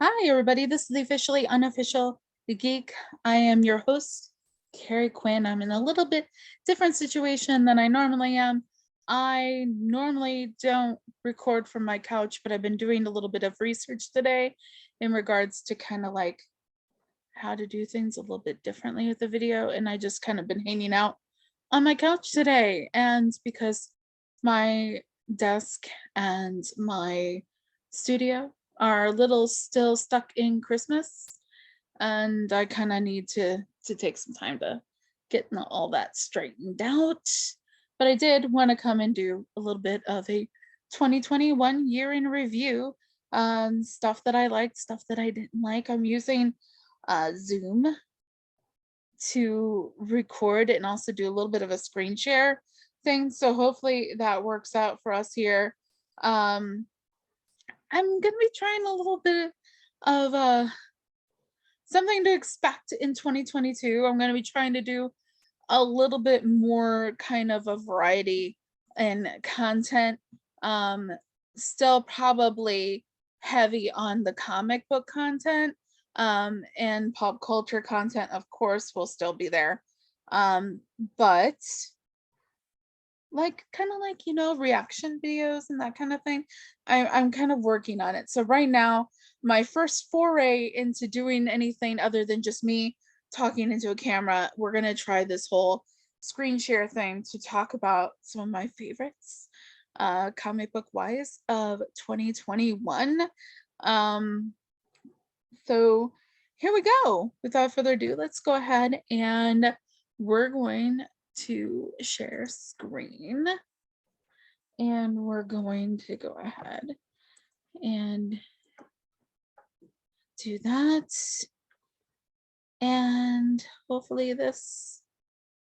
Hi, everybody. This is the officially unofficial geek. I am your host, Carrie Quinn. I'm in a little bit different situation than I normally am. I normally don't record from my couch, but I've been doing a little bit of research today in regards to kind of like how to do things a little bit differently with the video. And I just kind of been hanging out on my couch today. And because my desk and my studio are a little still stuck in Christmas, and I kind of need to take some time to get all that straightened out. But I did want to come and do a little bit of a 2021 year in review, stuff that I liked, stuff that I didn't like. I'm using Zoom to record and also do a little bit of a screen share thing. So hopefully that works out for us here. I'm going to be trying a little bit of something to expect in 2022. I'm going to be trying to do a little bit more kind of a variety in content. Still probably heavy on the comic book content, and pop culture content, of course, will still be there. But like kind of like reaction videos and that kind of thing, I'm kind of working on it. So right now my first foray into doing anything other than just me talking into a camera, we're going to try this whole screen share thing to talk about some of my favorites comic book wise of 2021. So here we go. Without further ado, let's go ahead and we're going to share screen, and we're going to go ahead and do that, and hopefully this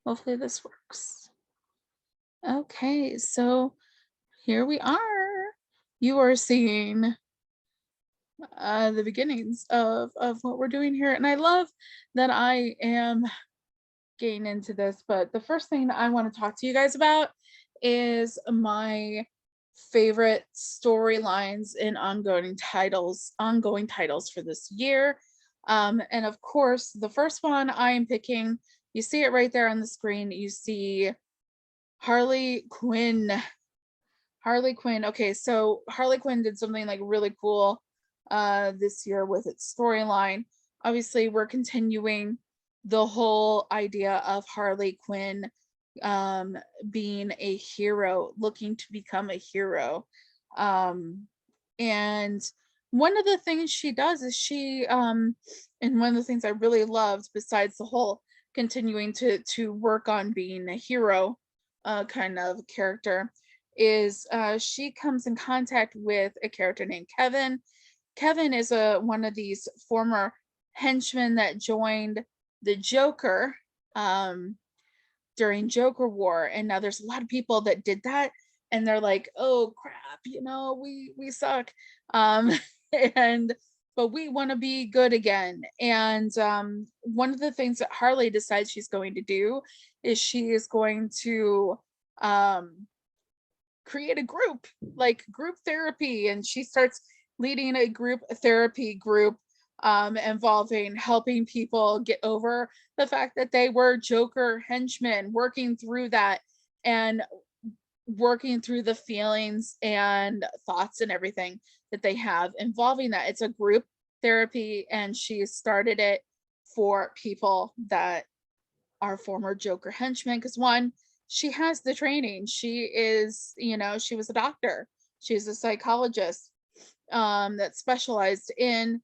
works. Okay, so here we are. You are seeing the beginnings of what we're doing here, and I love that I am getting into this. But the first thing I want to talk to you guys about is my favorite storylines and ongoing titles for this year. And of course, the first one I am picking, you see it right there on the screen. You see Harley Quinn. Okay, so Harley Quinn did something like really cool this year with its storyline. Obviously, we're continuing the whole idea of Harley Quinn being a hero, looking to become a hero. And one of the things she does is and one of the things I really loved, besides the whole continuing to work on being a hero kind of character, is she comes in contact with a character named Kevin. Kevin is one of these former henchmen that joined the Joker during Joker War, and now there's a lot of people that did that, and they're like, "Oh crap, we suck," and but we want to be good again. And one of the things that Harley decides she's going to do is she is going to create a group, like group therapy, and she starts leading a group therapy group involving helping people get over the fact that they were Joker henchmen, working through that and working through the feelings and thoughts and everything that they have involving that. It's a group therapy, and she started it for people that are former Joker henchmen, because one, she has the training. She is, she was a doctor. She's a psychologist that specialized in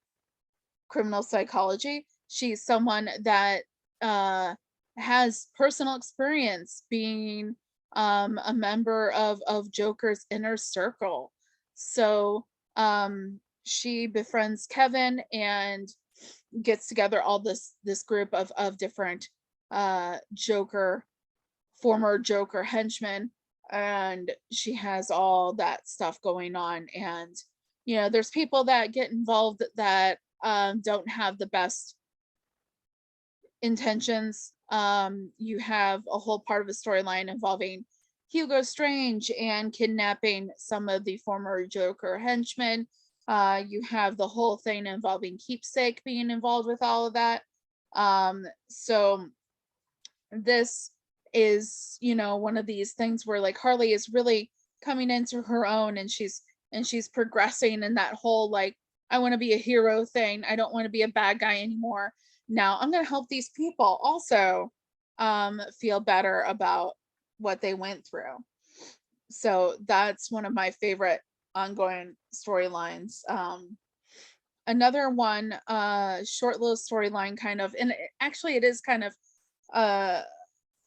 criminal psychology. She's someone that has personal experience being a member of Joker's inner circle. So she befriends Kevin and gets together all this group of different former Joker henchmen, and she has all that stuff going on. And there's people that get involved that don't have the best intentions. You have a whole part of the storyline involving Hugo Strange and kidnapping some of the former Joker henchmen You have the whole thing involving Keepsake being involved with all of that. So this is, one of these things where like Harley is really coming into her own, and she's progressing in that whole like, I want to be a hero thing. I don't want to be a bad guy anymore. Now I'm going to help these people also feel better about what they went through. So that's one of my favorite ongoing storylines. Another one, short little storyline kind of, and actually it is kind of uh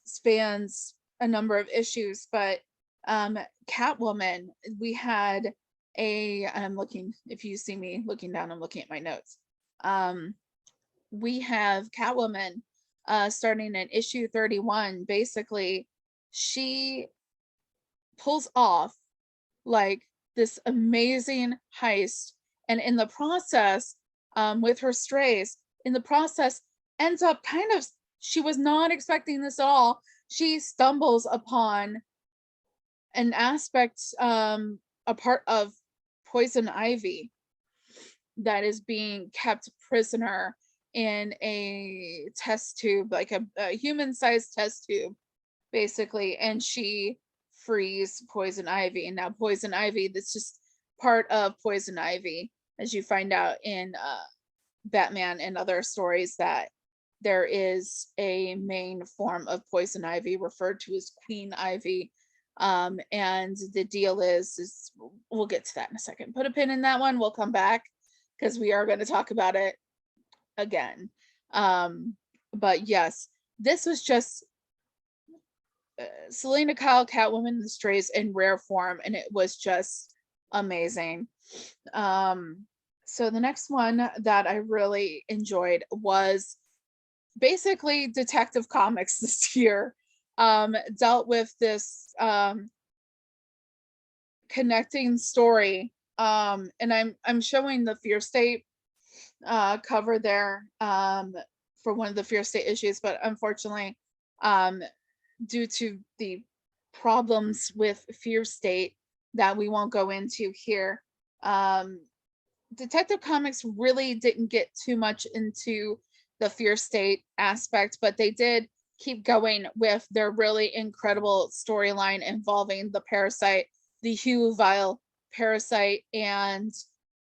spans a number of issues, but Catwoman, we had I'm looking, if you see me looking down, I'm looking at my notes. We have Catwoman starting in issue 31. Basically, she pulls off like this amazing heist, and in the process, with her strays, in the process, ends up kind of, she was not expecting this at all. She stumbles upon an aspect, a part of poison ivy that is being kept prisoner in a test tube, like a human-sized test tube, basically, and she frees poison ivy. And now poison ivy, that's just part of poison ivy, as you find out in Batman and other stories, that there is a main form of poison ivy referred to as Queen Ivy. And the deal is we'll get to that in a second. Put a pin in that one. We'll come back because we are going to talk about it again. But yes, this was just Selena Kyle, Catwoman and the Strays in rare form, and it was just amazing. So the next one that I really enjoyed was basically Detective Comics this year. Dealt with this connecting story, and I'm showing the Fear State cover there for one of the Fear State issues, but unfortunately, due to the problems with Fear State that we won't go into here, Detective Comics really didn't get too much into the Fear State aspect, but they did keep going with their really incredible storyline involving the parasite, the Hugh Vile parasite, and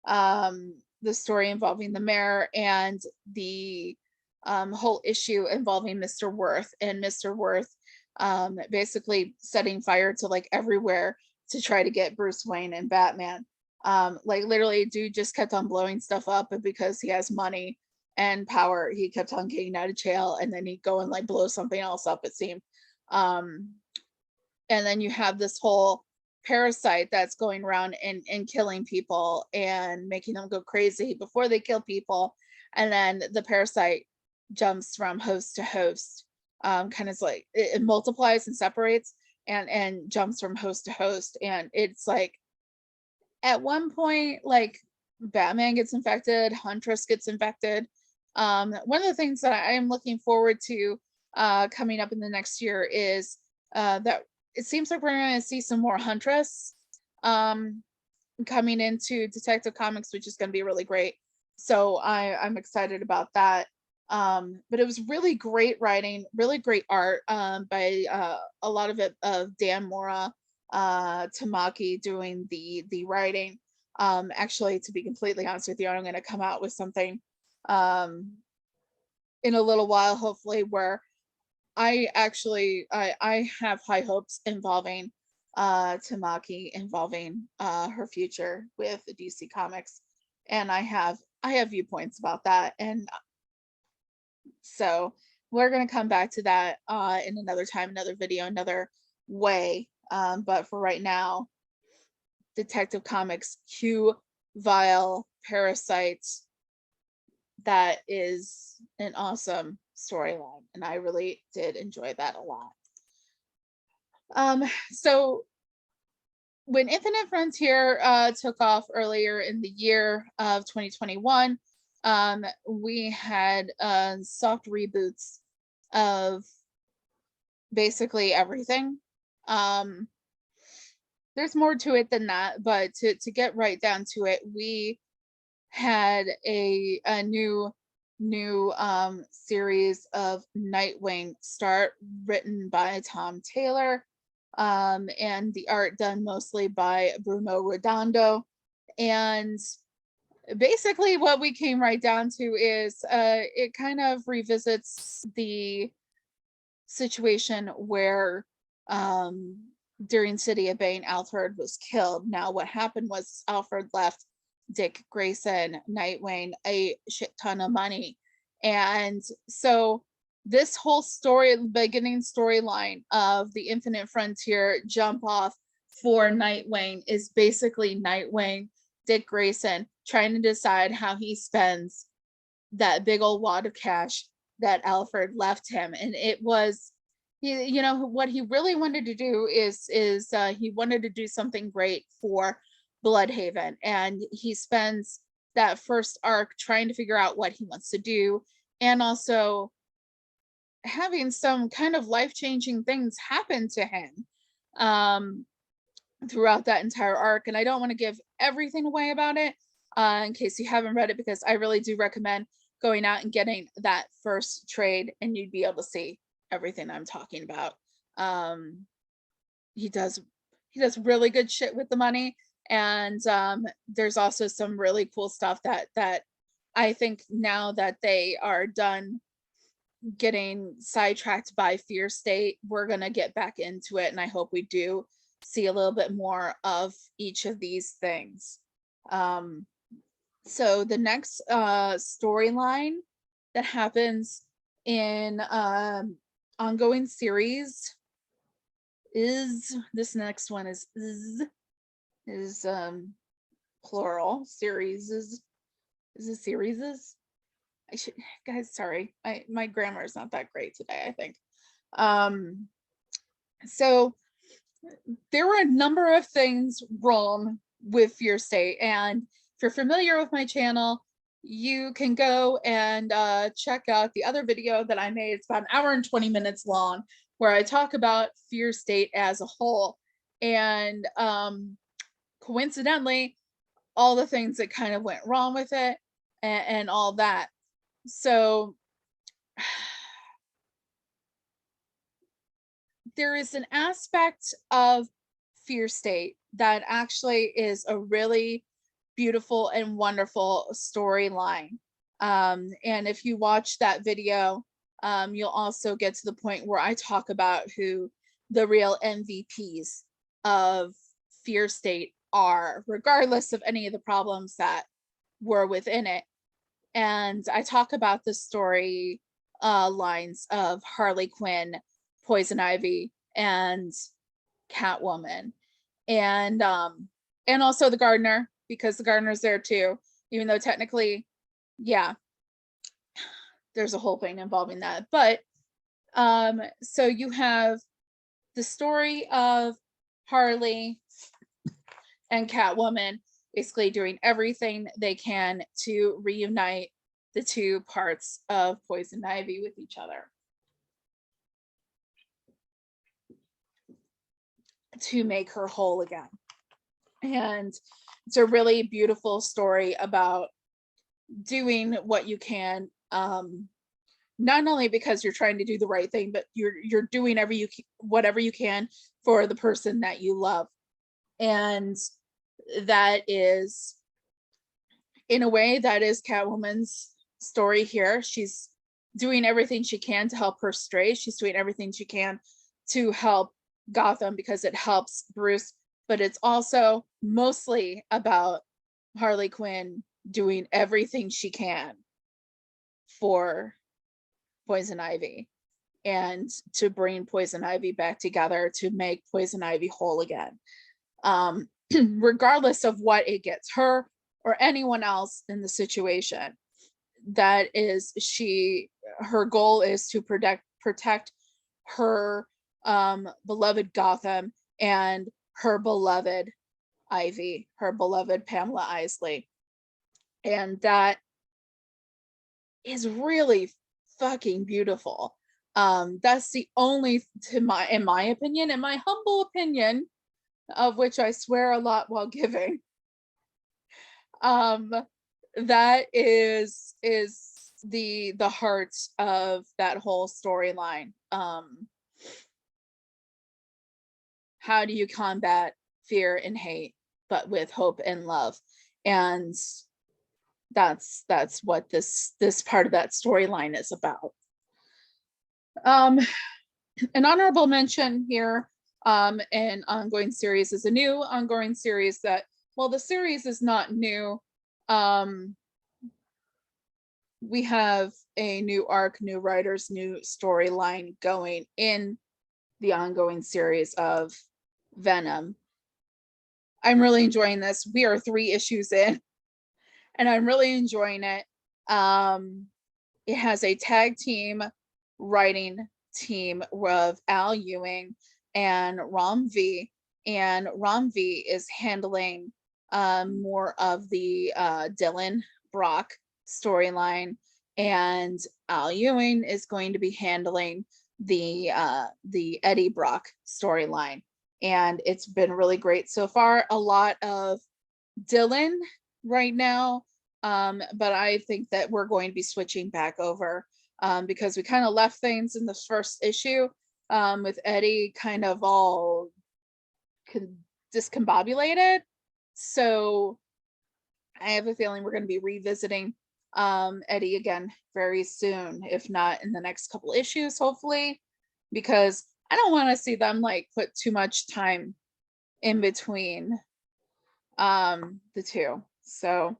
the story involving the mayor, and the whole issue involving Mr. Worth, and Mr. Worth basically setting fire to like everywhere to try to get Bruce Wayne and Batman. Like literally, dude just kept on blowing stuff up, and because he has money and power, he kept on getting out of jail, and then he'd go and like blow something else up, it seemed. And then you have this whole parasite that's going around and killing people and making them go crazy before they kill people. And then the parasite jumps from host to host, kind of like it multiplies and separates and jumps from host to host. And it's like, at one point, like Batman gets infected, Huntress gets infected. One of the things that I am looking forward to coming up in the next year is that it seems like we're going to see some more Huntress coming into Detective Comics, which is going to be really great. So I'm excited about that. But it was really great writing, really great art by a lot of it of Dan Mora, Tamaki doing the writing. Actually, to be completely honest with you, I'm going to come out with something in a little while, hopefully, where I have high hopes involving Tamaki, involving her future with DC Comics, and I have viewpoints about that, and so we're going to come back to that in another time, another video, another way. But for right now, Detective Comics, Hugh Vile Parasites, that is an awesome storyline, and I really did enjoy that a lot. So when Infinite Frontier took off earlier in the year of 2021, we had soft reboots of basically everything. There's more to it than that, but to get right down to it, we had a new series of Nightwing start, written by Tom Taylor, and the art done mostly by Bruno Redondo. And basically what we came right down to is it kind of revisits the situation where during City of Bane, Alfred was killed. Now what happened was Alfred left Dick Grayson, Nightwing, a shit ton of money. And so this whole story, beginning storyline of the Infinite Frontier jump off for Nightwing, is basically Nightwing, Dick Grayson, trying to decide how he spends that big old wad of cash that Alfred left him. And it was, you know, what he really wanted to do is he wanted to do something great for Bloodhaven, and he spends that first arc trying to figure out what he wants to do, and also having some kind of life-changing things happen to him throughout that entire arc. And I don't want to give everything away about it in case you haven't read it, because I really do recommend going out and getting that first trade, and you'd be able to see everything I'm talking about. He does really good shit with the money, and there's also some really cool stuff that I think, now that they are done getting sidetracked by Fear State, we're gonna get back into it, and I hope we do see a little bit more of each of these things. So the next storyline that happens in ongoing series is, this next one is plural. Series is it series? I should, guys, sorry, my grammar is not that great today, I think. So there were a number of things wrong with Fear State, and if you're familiar with my channel, you can go and check out the other video that I made. It's about an hour and 20 minutes long, where I talk about Fear State as a whole, and coincidentally, all the things that kind of went wrong with it, and all that. So there is an aspect of Fear State that actually is a really beautiful and wonderful storyline. And if you watch that video, you'll also get to the point where I talk about who the real MVPs of Fear State are, regardless of any of the problems that were within it. And I talk about the story lines of Harley Quinn, Poison Ivy, and Catwoman, and also the gardener, because the gardener's there too, even though technically, yeah, there's a whole thing involving that. But so you have the story of Harley and Catwoman basically doing everything they can to reunite the two parts of Poison Ivy with each other, to make her whole again. And it's a really beautiful story about doing what you can, not only because you're trying to do the right thing, but you're doing whatever you can for the person that you love. And that is, in a way, that is Catwoman's story here. She's doing everything she can to help her stray. She's doing everything she can to help Gotham because it helps Bruce, but it's also mostly about Harley Quinn doing everything she can for Poison Ivy, and to bring Poison Ivy back together, to make Poison Ivy whole again. Regardless of what it gets her or anyone else in the situation. That is, her goal is to protect her beloved Gotham and her beloved Ivy, her beloved Pamela Isley. And that is really fucking beautiful. That's the only, in my opinion, in my humble opinion, of which I swear a lot while giving, that is the heart of that whole storyline. How do you combat fear and hate, but with hope and love? And that's what this part of that storyline is about. An honorable mention here, an ongoing series is a new ongoing series that, well, the series is not new. We have a new arc, new writers, new storyline going in the ongoing series of Venom. I'm really enjoying this. We are 3 issues in, and I'm really enjoying it. It has a tag team writing team of Al Ewing and Ram V, and Ram V is handling more of the Dylan Brock storyline, and Al Ewing is going to be handling the Eddie Brock storyline. And it's been really great so far. A lot of Dylan right now, but I think that we're going to be switching back over, because we kind of left things in the first issue with Eddie kind of all discombobulated. So I have a feeling we're going to be revisiting Eddie again very soon, if not in the next couple issues, hopefully, because I don't want to see them like put too much time in between the two. So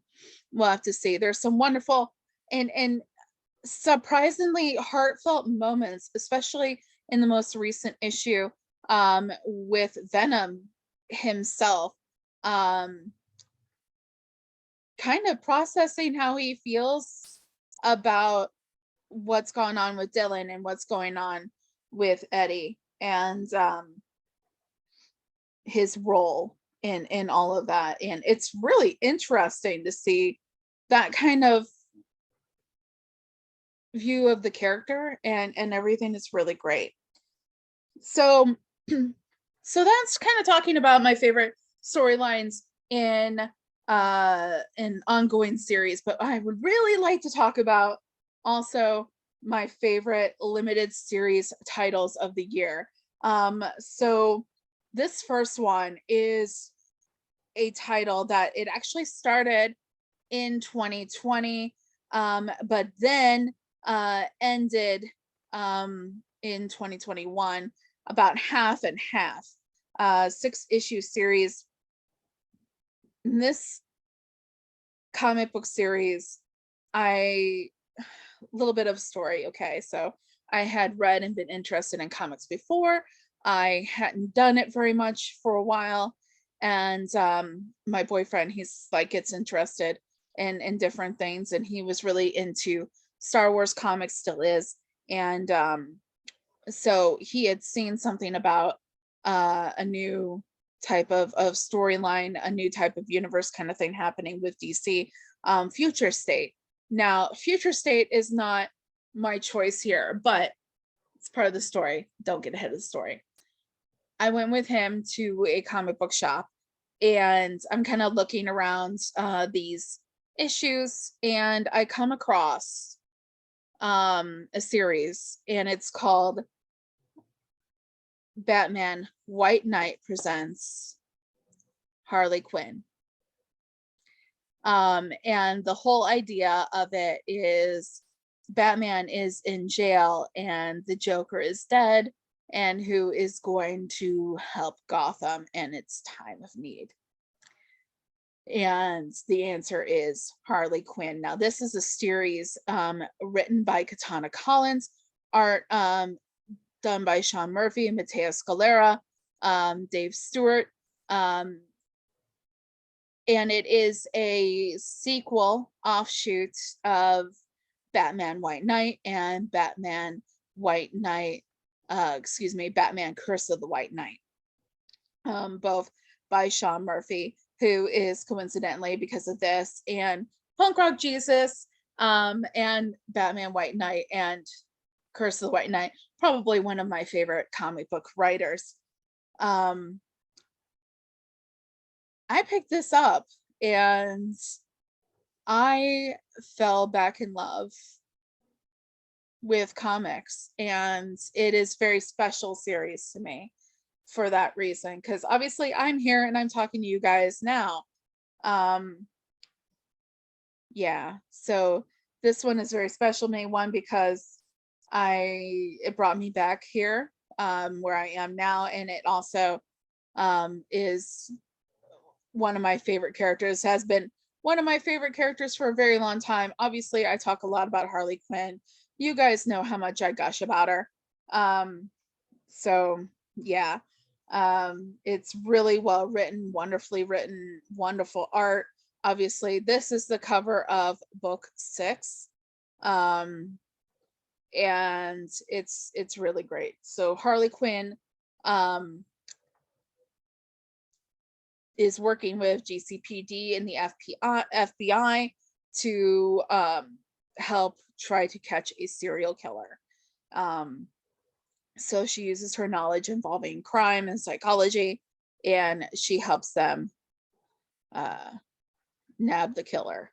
we'll have to see. There's some wonderful and surprisingly heartfelt moments, especially in the most recent issue, with Venom himself, kind of processing how he feels about what's going on with Dylan and what's going on with Eddie, and his role in all of that. And it's really interesting to see that kind of view of the character, and everything is really great. So so that's kind of talking about my favorite storylines in an ongoing series, but I would really like to talk about also my favorite limited series titles of the year. So this first one is a title that it actually started in 2020, but then ended in 2021, about half and half. 6-issue series. In this comic book series, a little bit of story. Okay, so I had read and been interested in comics before. I hadn't done it very much for a while, and my boyfriend, he's like gets interested in different things, and he was really into Star Wars comics, still is, and so he had seen something about a new type of storyline, a new type of universe kind of thing happening with DC, Future State. Now, Future State is not my choice here, but it's part of the story. Don't get ahead of the story. I went with him to a comic book shop, and I'm kind of looking around these issues, and I come across a series, and it's called Batman White Knight presents Harley Quinn. And the whole idea of it is Batman is in jail and the Joker is dead, and who is going to help Gotham in its time of need? And the answer is Harley Quinn. Now, this is a series written by Katana Collins, art done by Sean Murphy and Matteo Scalera, Dave Stewart, and it is a sequel offshoot of Batman White Knight and Batman Curse of the White Knight, both by Sean Murphy, who is coincidentally, because of this and Punk Rock Jesus, and Batman White Knight and Curse of the White Knight, probably one of my favorite comic book writers. I picked this up, and I fell back in love with comics, and it is very special series to me for that reason, because obviously I'm here and I'm talking to you guys now. Um, yeah, so this one is very special to me, one because it brought me back here, where I am now, and it also is one of my favorite characters, has been one of my favorite characters for a very long time. Obviously, I talk a lot about Harley Quinn. You guys know how much I gush about her. So yeah, it's really well written, wonderfully written, wonderful art. Obviously, this is the cover of book 6. And it's really great. So Harley Quinn is working with GCPD and the FBI to help try to catch a serial killer. So she uses her knowledge involving crime and psychology, and she helps them nab the killer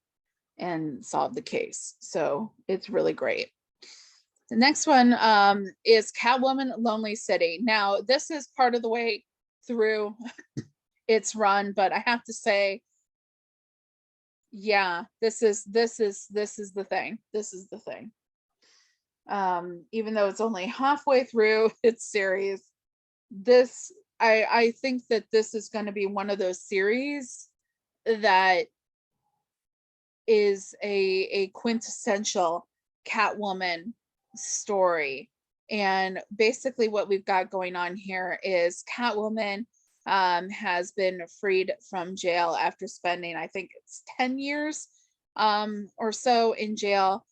and solve the case. So it's really great. The next one is Catwoman Lonely City. Now, this is part of the way through its run, but I have to say, yeah, this is the thing. This is the thing. Even though it's only halfway through its series, this I think that this is going to be one of those series that is a quintessential Catwoman story. And basically what we've got going on here is Catwoman has been freed from jail after spending, I think it's 10 years or so in jail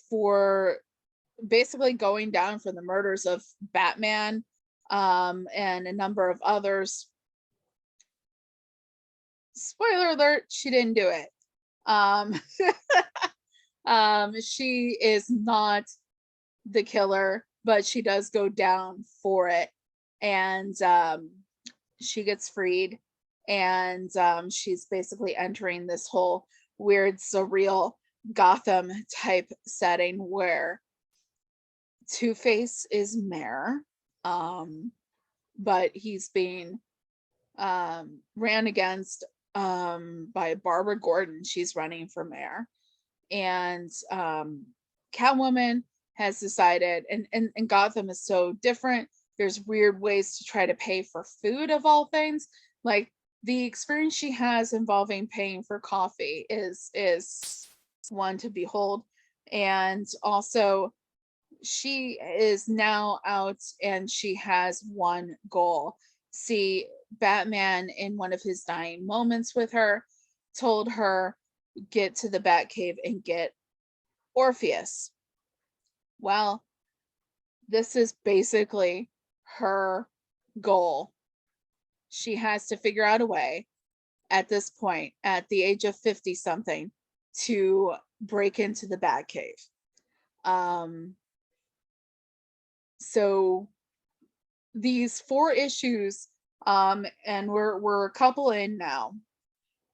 for basically going down for the murders of Batman and a number of others. Spoiler alert, she didn't do it. She is not the killer, but she does go down for it. And she gets freed, and she's basically entering this whole weird, surreal Gotham type setting where Two-Face is mayor, but he's being ran against by Barbara Gordon. She's running for mayor, and Catwoman has decided, and Gotham is so different. There's weird ways to try to pay for food, of all things. Like the experience she has involving paying for coffee is one to behold. And also, she is now out and she has one goal. See, Batman, in one of his dying moments with her, told her, get to the Batcave and get Orpheus. Well, this is basically her goal. She has to figure out a way at this point, at the age of 50 something, to break into the Batcave. So these 4 issues, and we're a couple in now,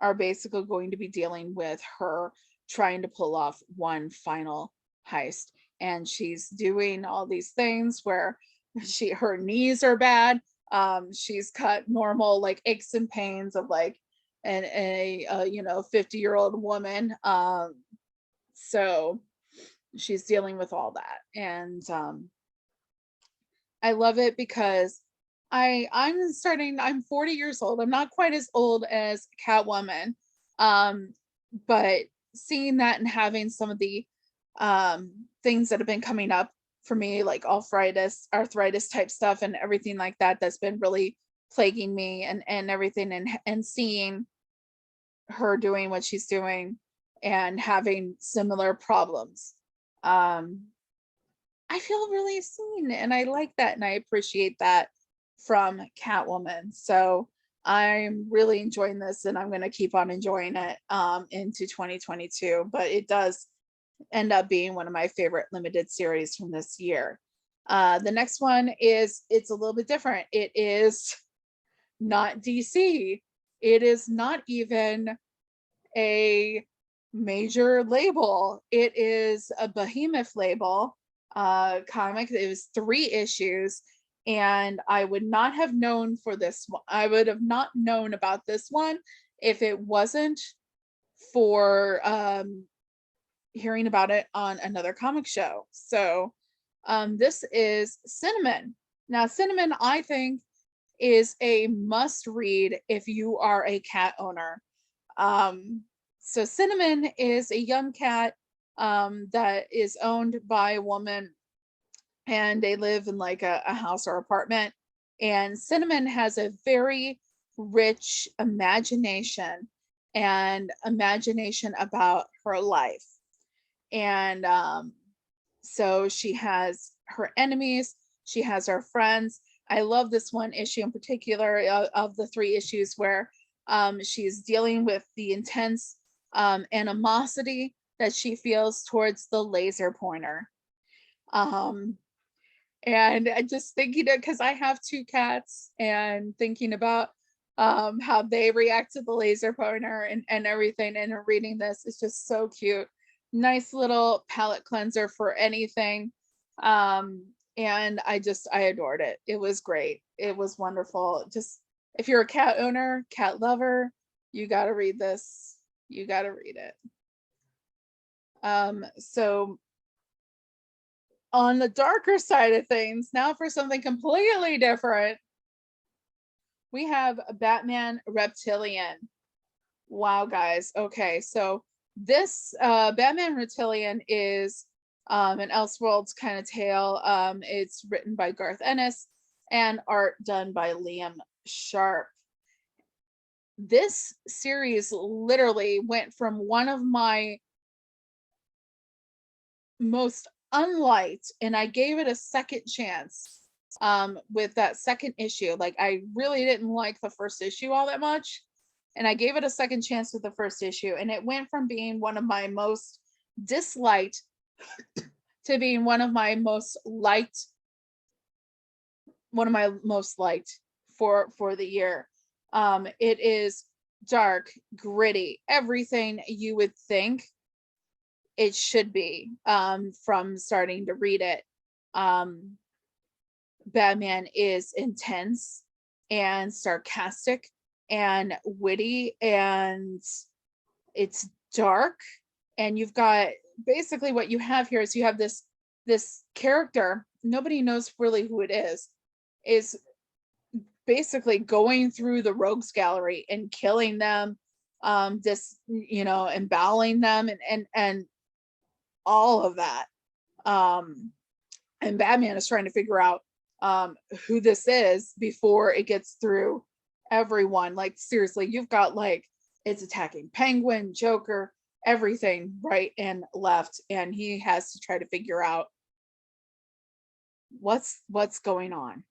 are basically going to be dealing with her trying to pull off one final heist. And she's doing all these things where her knees are bad. She's got normal like aches and pains of like a 50-year-old woman. So she's dealing with all that. And I love it because I'm 40 years old. I'm not quite as old as Catwoman. But seeing that and having some of the things that have been coming up for me, like arthritis type stuff and everything like that, that's been really plaguing me and everything, and seeing her doing what she's doing and having similar problems. I feel really seen, and I like that, and I appreciate that from Catwoman. So I'm really enjoying this, and I'm going to keep on enjoying it into 2022. But it does end up being one of my favorite limited series from this year. The next one it's a little bit different. It is not DC. It is not even a major label. It is a behemoth label comic. It was 3 issues, and I would not have known for this one. I would have not known about this one if it wasn't for hearing about it on another comic show. So this is Cinnamon. Now, Cinnamon, I think, is a must read if you are a cat owner. So Cinnamon is a young cat that is owned by a woman, and they live in like a house or apartment. And Cinnamon has a very rich imagination about her life. And so she has her enemies, she has her friends. I love this one issue in particular of the 3 issues where she's dealing with the intense animosity that she feels towards the laser pointer. And I just thinking it because I have 2 cats, and thinking about how they react to the laser pointer and everything, and reading this is just so cute. Nice little palette cleanser for anything. And I adored it. It was great. It was wonderful. Just if you're a cat owner, cat lover, you got to read this. You got to read it. So on the darker side of things, now for something completely different, we have Batman Reptilian. Wow, guys. Okay, so this Batman Reptilian is an Elseworlds kind of tale. It's written by Garth Ennis and art done by Liam Sharp. This series literally went from one of my most unliked, and I gave it a second chance with that second issue. Like, I really didn't like the first issue all that much, and I gave it a second chance with the first issue, and it went from being one of my most disliked to being one of my most liked for the year. It is dark, gritty, everything you would think it should be from starting to read it. Batman is intense and sarcastic and witty, and it's dark. And you've got basically what you have here is you have this character, nobody knows really who it is basically going through the rogues gallery and killing them, embalming them and all of that. And Batman is trying to figure out who this is before it gets through everyone. Like, seriously, you've got like, it's attacking Penguin, Joker, everything right and left, and he has to try to figure out what's going on.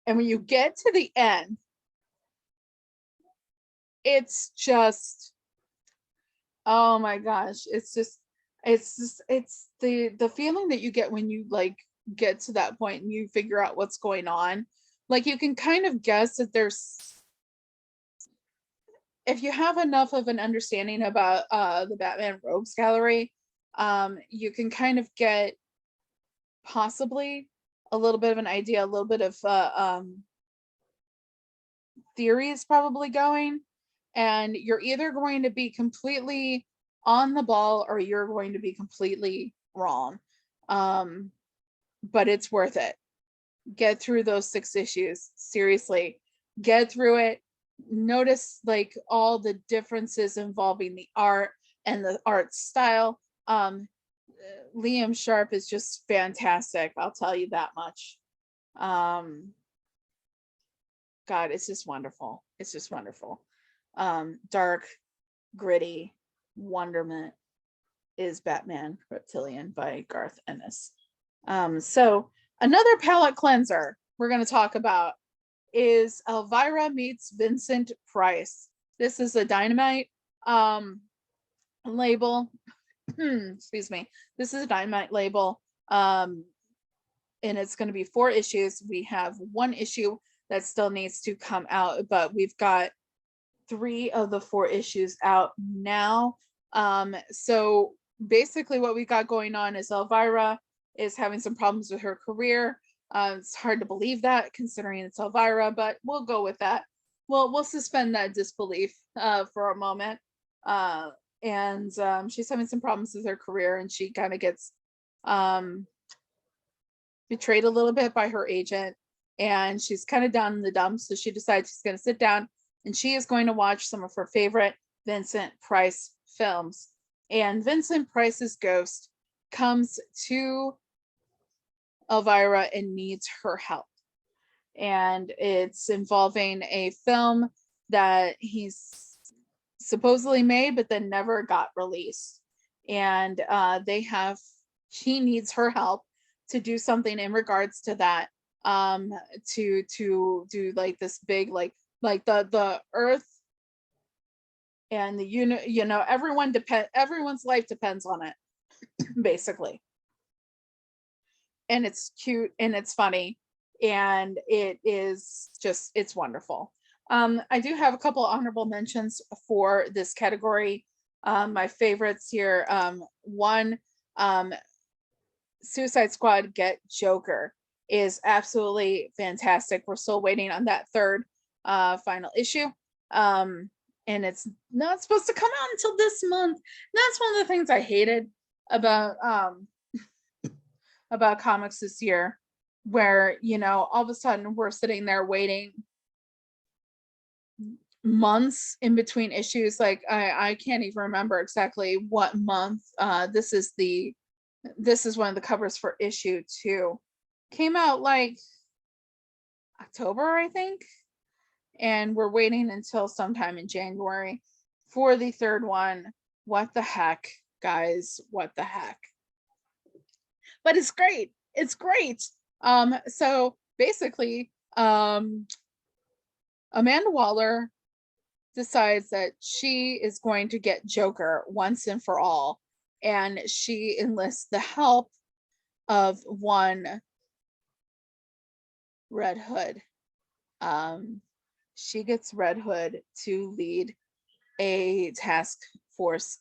And when you get to the end, it's just, oh my gosh, it's the feeling that you get when you like get to that point and you figure out what's going on. Like, you can kind of guess that there's, if you have enough of an understanding about the Batman Rogues Gallery, you can kind of get possibly a little bit of an idea, a little bit of theory is probably going, and you're either going to be completely on the ball or you're going to be completely wrong. But it's worth it. Get through those 6 issues. Seriously, get through it. Notice like all the differences involving the art and the art style. Liam Sharp is just fantastic, I'll tell you that much. God, it's just wonderful. It's just wonderful. Dark, gritty wonderment is Batman Reptilian by Garth Ennis. So another palette cleanser we're going to talk about is Elvira meets Vincent Price. This is a Dynamite label. Excuse me. This is a Dynamite label. And it's going to be 4 issues. We have 1 issue that still needs to come out, but we've got 3 of the 4 issues out now. So basically what we got going on is Elvira is having some problems with her career. It's hard to believe that considering it's Elvira, but we'll go with that. We'll suspend that disbelief for a moment. And she's having some problems with her career, and she kind of gets betrayed a little bit by her agent, and she's kind of down in the dumps. So she decides she's going to sit down and she is going to watch some of her favorite Vincent Price films. And Vincent Price's ghost comes to Elvira and needs her help. And it's involving a film that he's supposedly made, but then never got released. And she needs her help to do something in regards to that, to do like this big, like the earth and the everyone's life depends on it, basically. And it's cute and it's funny and it is just, it's wonderful. I do have a couple honorable mentions for this category. My favorites here, one, Suicide Squad Get Joker is absolutely fantastic. We're still waiting on that third final issue. And it's not supposed to come out until this month. That's one of the things I hated about comics this year, where, all of a sudden we're sitting there waiting months in between issues. Like I can't even remember exactly what month. This is one of the covers for issue 2. Came out like October, I think. And we're waiting until sometime in January for the third one. What the heck, guys? What the heck? But it's great. It's great. So basically, Amanda Waller decides that she is going to get Joker once and for all. And she enlists the help of one Red Hood. She gets Red Hood to lead a task force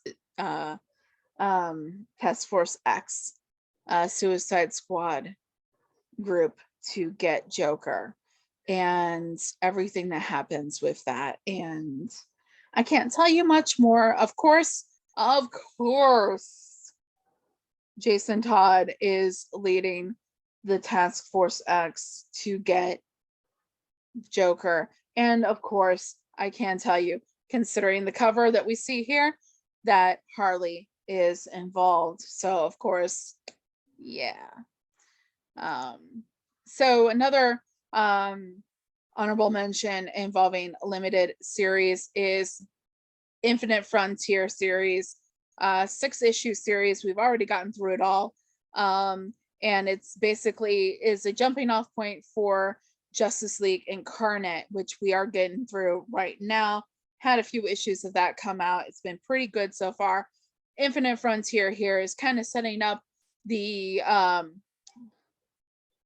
X, Suicide Squad group to get Joker, and everything that happens with that. And I can't tell you much more. Of course, Jason Todd is leading the Task Force X to get Joker. And of course, I can tell you, considering the cover that we see here, that Harley is involved. So of course, yeah. So another honorable mention involving limited series is Infinite Frontier series, 6-issue series. We've already gotten through it all. And it's basically is a jumping off point for Justice League Incarnate, which we are getting through right now. Had a few issues of that come out. It's been pretty good so far. Infinite Frontier here is kind of setting up the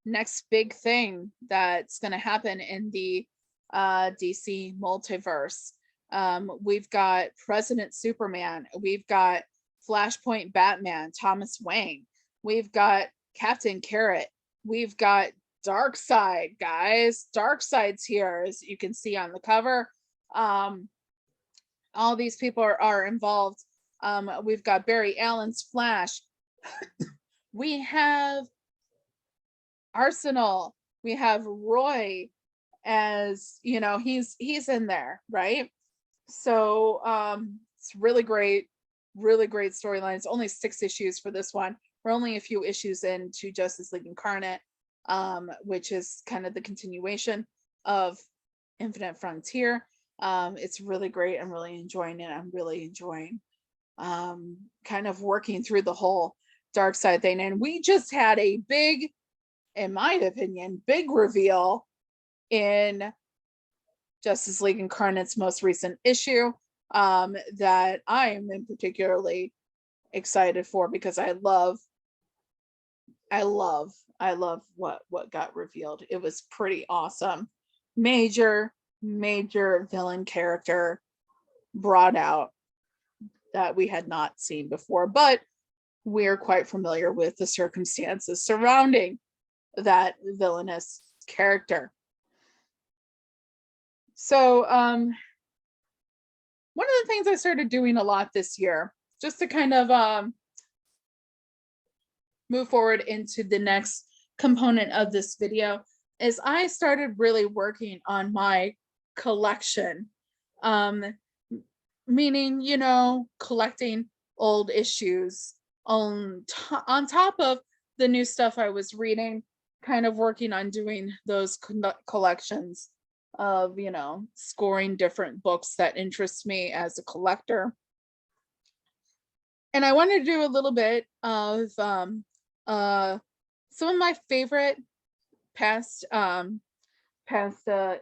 next big thing that's going to happen in the DC multiverse. We've got President Superman. We've got Flashpoint Batman, Thomas Wayne. We've got Captain Carrot. We've got Darkseid, guys. Darkseid's here, as you can see on the cover. All these people are involved. We've got Barry Allen's Flash. We have Arsenal. We have Roy, as he's in there, right? So it's really great storylines. Only 6 issues for this one. We're only a few issues into Justice League Incarnate, which is kind of the continuation of Infinite Frontier. It's really great. I'm really enjoying it. I'm really enjoying kind of working through the whole Darkseid thing. And we just had a big, in my opinion, big reveal in Justice League Incarnate's most recent issue, that I am in particularly excited for, because I love what got revealed. It was pretty awesome. Major villain character brought out that we had not seen before, but we're quite familiar with the circumstances surrounding that villainous character. So one of the things I started doing a lot this year, just to kind of move forward into the next component of this video, is I started really working on my collection. Meaning, you know, collecting old issues on top of the new stuff I was reading, kind of working on doing those collections of, you know, scoring different books that interest me as a collector. And I wanted to do a little bit of some of my favorite past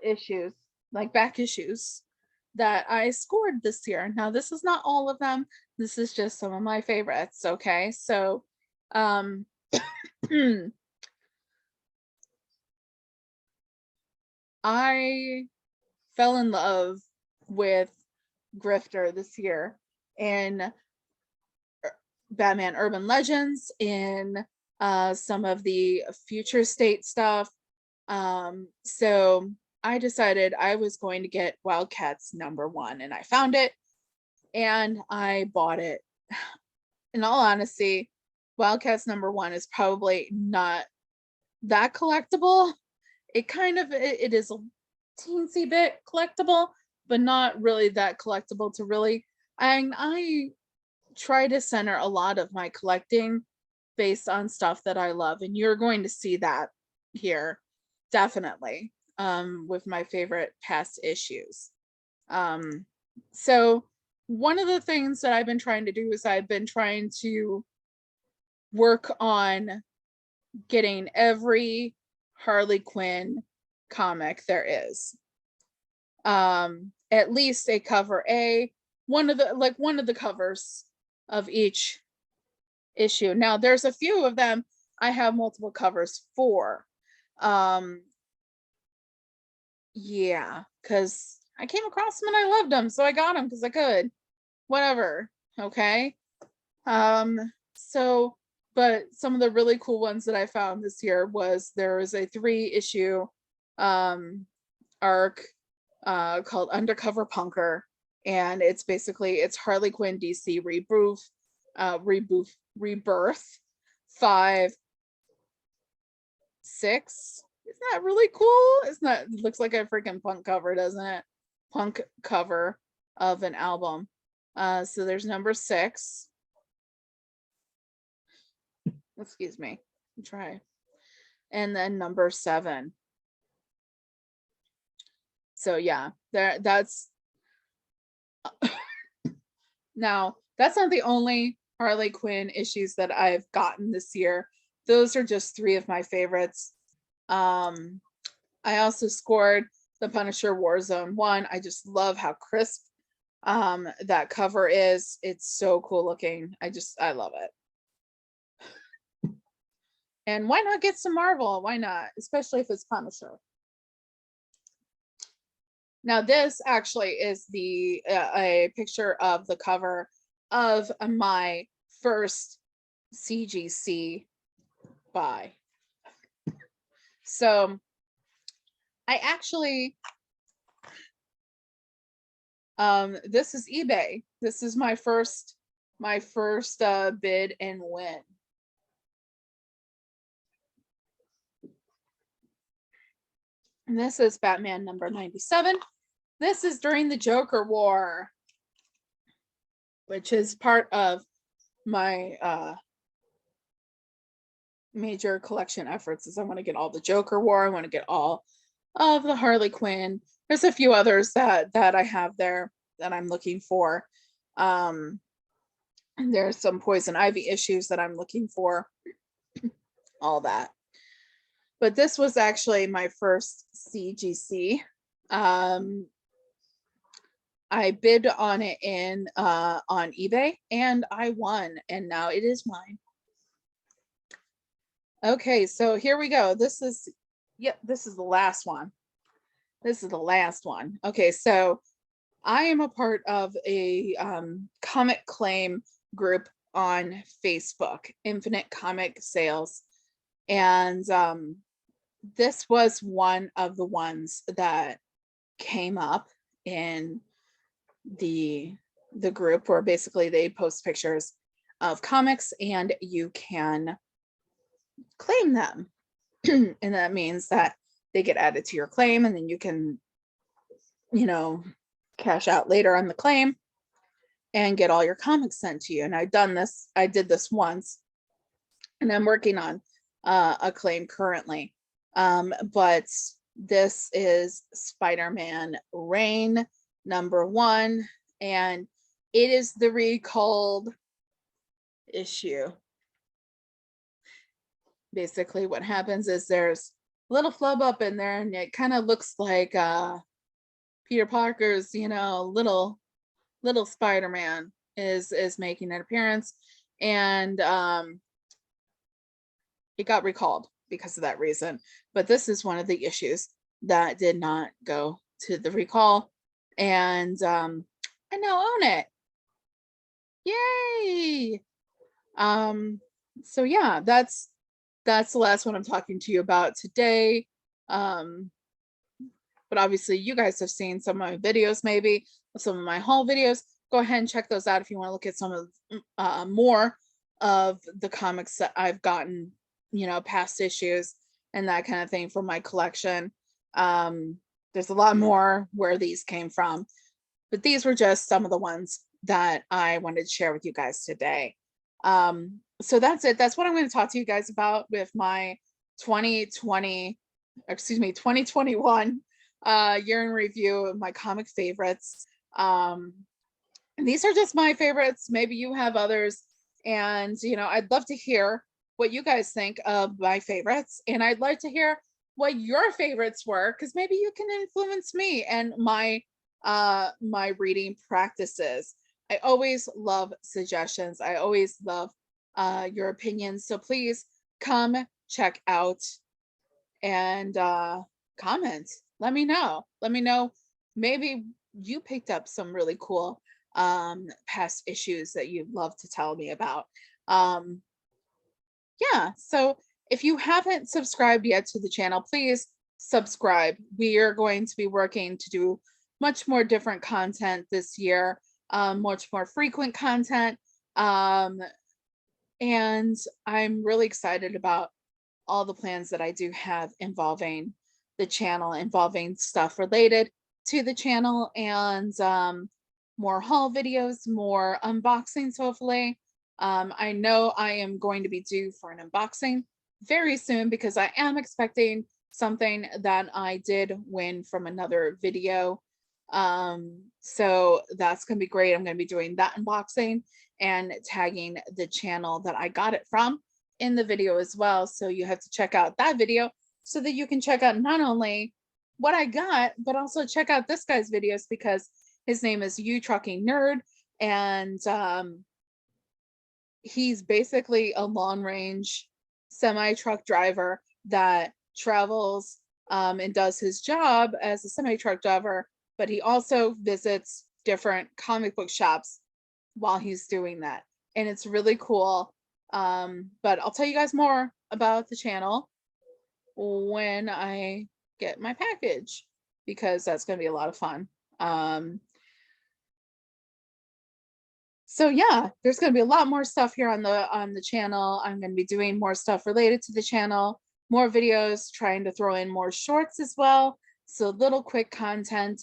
issues, like back issues that I scored this year. Now, this is not all of them. This is just some of my favorites. Okay, so I fell in love with Grifter this year in Batman Urban Legends, in some of the future state stuff. So I decided I was going to get Wildcats #1, and I found it and I bought it. In all honesty, Wildcats #1 is probably not that collectible. It is a teensy bit collectible, but not really that collectible to really. I try to center a lot of my collecting based on stuff that I love, and you're going to see that here definitely with my favorite past issues. So one of the things that I've been trying to do is I've been trying to work on getting every Harley Quinn comic there is. At least a cover, one of the covers of each issue. Now there's a few of them I have multiple covers for. Yeah, because I came across them and I loved them, so I got them because I could. Whatever. Okay. So, but some of the really cool ones that I found this year was there was a 3-issue arc called Undercover Punker, and it's Harley Quinn DC rebirth 5, 6. Isn't that really cool? It looks like a freaking punk cover, doesn't it? Punk cover of an album. So there's number 6. Excuse me. Try. And then number 7. So yeah, that's now that's not the only Harley Quinn issues that I've gotten this year. Those are just 3 of my favorites. I also scored the Punisher Warzone 1. I just love how crisp that cover is. It's so cool looking. I love it. And why not get some Marvel? Why not? Especially if it's Punisher. Now this actually is a picture of the cover of my first CGC buy. So I actually, this is eBay. This is my first bid and win. And this is Batman #97. This is during the Joker War, which is part of my major collection efforts. Is I want to get all the Joker War. I want to get all of the Harley Quinn. There's a few others that I have there that I'm looking for. And there's some Poison Ivy issues that I'm looking for. All that. But this was actually my first CGC. I bid on it on eBay and I won, and now it is mine. Okay, so here we go. This is the last one. This is the last one. Okay, so I am a part of a comic claim group on Facebook, Infinite Comic Sales. And this was one of the ones that came up in the group, where basically they post pictures of comics and you can claim them. And that means that they get added to your claim, and then you can, you know, cash out later on the claim and get all your comics sent to you. And I did this once, and I'm working on a claim currently. But this is Spider-Man Reign #1, and it is the recalled issue. Basically what happens is there's a little flub up in there, and it kind of looks like Peter Parker's, little Spider-Man is making an appearance, and it got recalled because of that reason. But this is one of the issues that did not go to the recall, and I now own it. Yay! So yeah, that's the last one I'm talking to you about today. But obviously you guys have seen some of my videos, maybe some of my haul videos. Go ahead and check those out if you want to look at some of more of the comics that I've gotten, past issues and that kind of thing from my collection. There's a lot more where these came from, but these were just some of the ones that I wanted to share with you guys today. So that's it. That's what I'm going to talk to you guys about with my 2021 year in review of my comic favorites. These are just my favorites. Maybe you have others, and I'd love to hear what you guys think of my favorites, and I'd like to hear what your favorites were, because maybe you can influence me and my reading practices. I always love suggestions. I always love your opinions. So please come check out and comment. Let me know. Maybe you picked up some really cool past issues that you'd love to tell me about. Yeah, so if you haven't subscribed yet to the channel, please subscribe. We are going to be working to do much more different content this year, much more frequent content. And I'm really excited about all the plans that I do have involving the channel, involving stuff related to the channel, and more haul videos, more unboxings, hopefully. I know I am going to be due for an unboxing very soon, because I am expecting something that I did win from another video. So that's going to be great. I'm going to be doing that unboxing and tagging the channel that I got it from in the video as well. So you have to check out that video so that you can check out not only what I got, but also check out this guy's videos, because his name is You Trucking Nerd, and he's basically a long range semi-truck driver that travels and does his job as a semi-truck driver, but he also visits different comic book shops while he's doing that, and it's really cool. But I'll tell you guys more about the channel when I get my package, because that's going to be a lot of fun. So yeah, there's going to be a lot more stuff here on the channel. I'm going to be doing more stuff related to the channel, more videos, trying to throw in more shorts as well. So little quick content,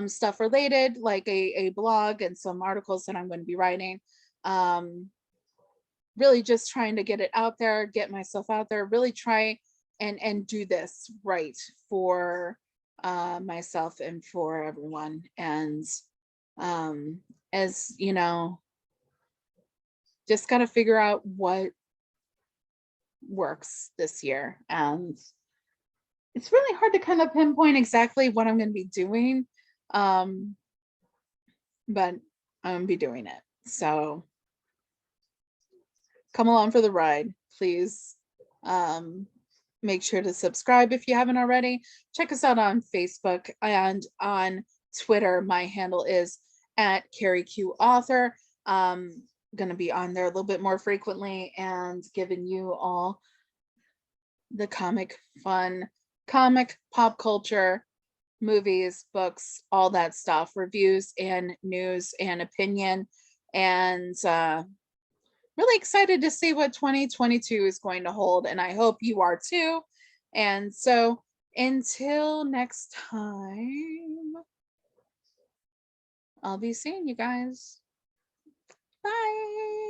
stuff related, like a blog and some articles that I'm going to be writing. Really just trying to get it out there, get myself out there, really try and do this right for myself and for everyone. And as you know, just got to figure out what works this year. And it's really hard to kind of pinpoint exactly what I'm going to be doing, but I'm going to be doing it. So come along for the ride, please. Make sure to subscribe if you haven't already. Check us out on Facebook and on Twitter, my handle is at Carrie Q Author. Going to be on there a little bit more frequently and giving you all the comic fun, comic pop culture, movies, books, all that stuff, reviews and news and opinion. And really excited to see what 2022 is going to hold. And I hope you are too. And so until next time, I'll be seeing you guys. Bye.